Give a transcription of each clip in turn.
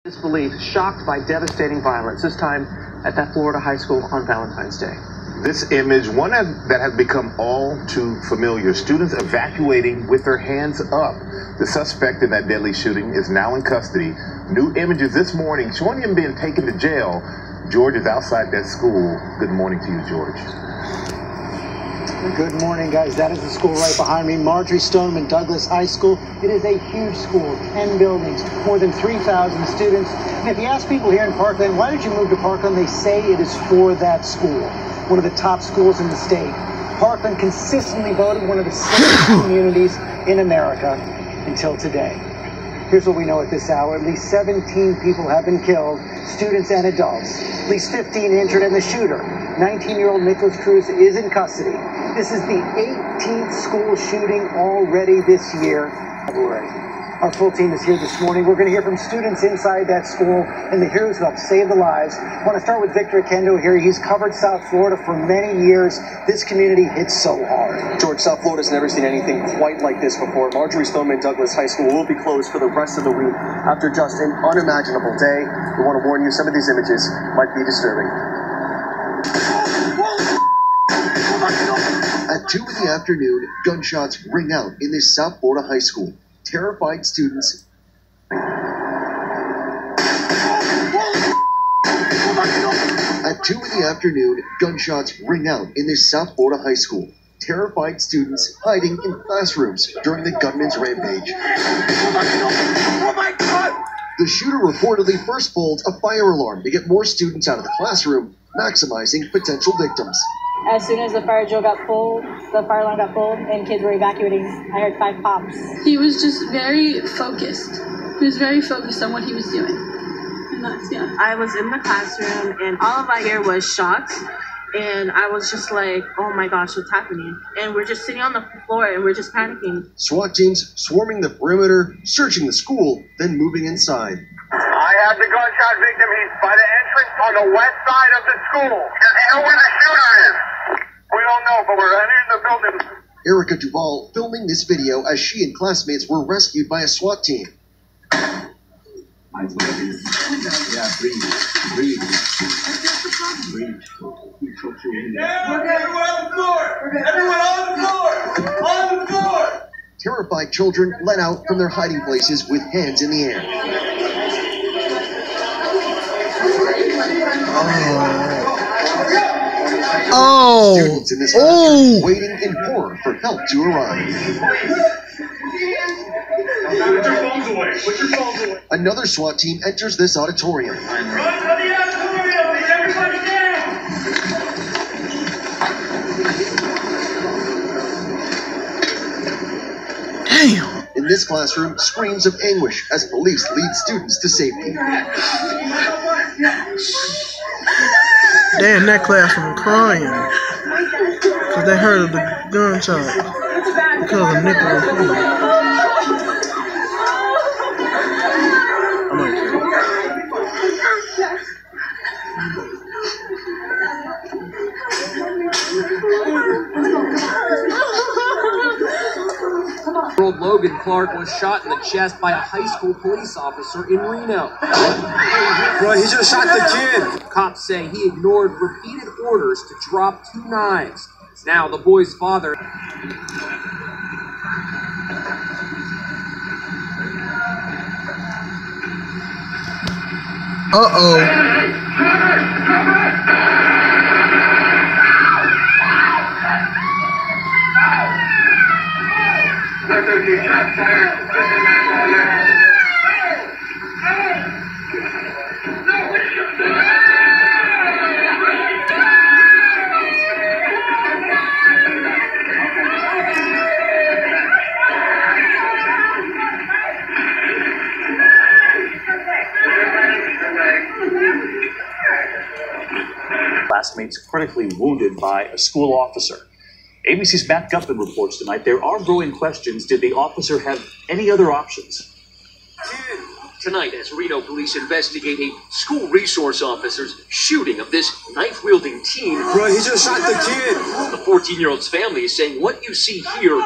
Disbelief, shocked by devastating violence, this time at that Florida high school on Valentine's Day. This image, one that has become all too familiar. Students evacuating with their hands up. The suspect in that deadly shooting is now in custody. New images this morning showing him being taken to jail. George is outside that school. Good morning to you, George. Good morning, guys. That is the school right behind me, Marjory Stoneman Douglas High School. It is a huge school, 10 buildings, more than 3,000 students. And if you ask people here in Parkland, why did you move to Parkland, they say it is for that school, one of the top schools in the state. Parkland consistently voted one of the safest communities in America until today. Here's what we know at this hour. At least 17 people have been killed, students and adults. At least 15 injured, and the shooter, 19-year-old Nicholas Cruz, is in custody. This is the 18th school shooting already this year, February. Our full team is here this morning. We're going to hear from students inside that school and the heroes who helped save the lives. I want to start with Victor Akendo here. He's covered South Florida for many years. This community hits so hard. George, South Florida's never seen anything quite like this before. Marjory Stoneman Douglas High School will be closed for the rest of the week after just an unimaginable day. We want to warn you, some of these images might be disturbing. At 2 in the afternoon, gunshots ring out in this South Florida high school. Terrified students. At 2 in the afternoon, gunshots ring out in this South Florida high school. Terrified students hiding in classrooms during the gunman's rampage. The shooter reportedly first pulled a fire alarm to get more students out of the classroom, maximizing potential victims. As soon as the fire alarm got pulled, and kids were evacuating, I heard 5 pops. He was just very focused. He was very focused on what he was doing. And that's, yeah. I was in the classroom, and all of I hear was shots. And I was just like, oh my gosh, what's happening? And we're just sitting on the floor, and we're just panicking. SWAT teams swarming the perimeter, searching the school, then moving inside. I have the gunshot victim. He's by the entrance on the west side of the school. Does he know where the shooter is? We don't know, but we're entering the building. Erica Duval filming this video as she and classmates were rescued by a SWAT team. Yeah, breathe. Breathe. Everyone on the floor! Everyone on the floor! On the floor! Terrified children let out from their hiding places with hands in the air. Students in this classroom waiting in horror for help to arrive. Put your phones away. Put your phones away. Another SWAT team enters this auditorium. Run for the auditorium. Get everybody down. Damn! In this classroom, screams of anguish as police lead students to safety. They in that classroom crying because they heard of the gunshot because of Nicholas. I'm like, Logan Clark was shot in the chest by a high school police officer in Reno. Bro, he just shot the kid. Cops say he ignored repeated orders to drop 2 knives. Now the boy's father... Classmates critically wounded by a school officer. ABC's Matt Gutman reports tonight there are growing questions. Did the officer have any other options? Tonight, as Reno police investigate a school resource officer's shooting of this knife-wielding teen. Bro, he just shot the kid. The 14-year-old's family is saying what you see here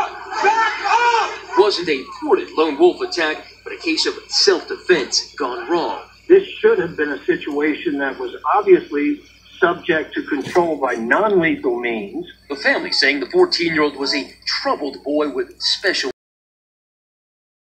wasn't a reported lone wolf attack, but a case of self-defense gone wrong. This could have been a situation that was obviously subject to control by non-lethal means. The family saying the 14-year-old was a troubled boy with special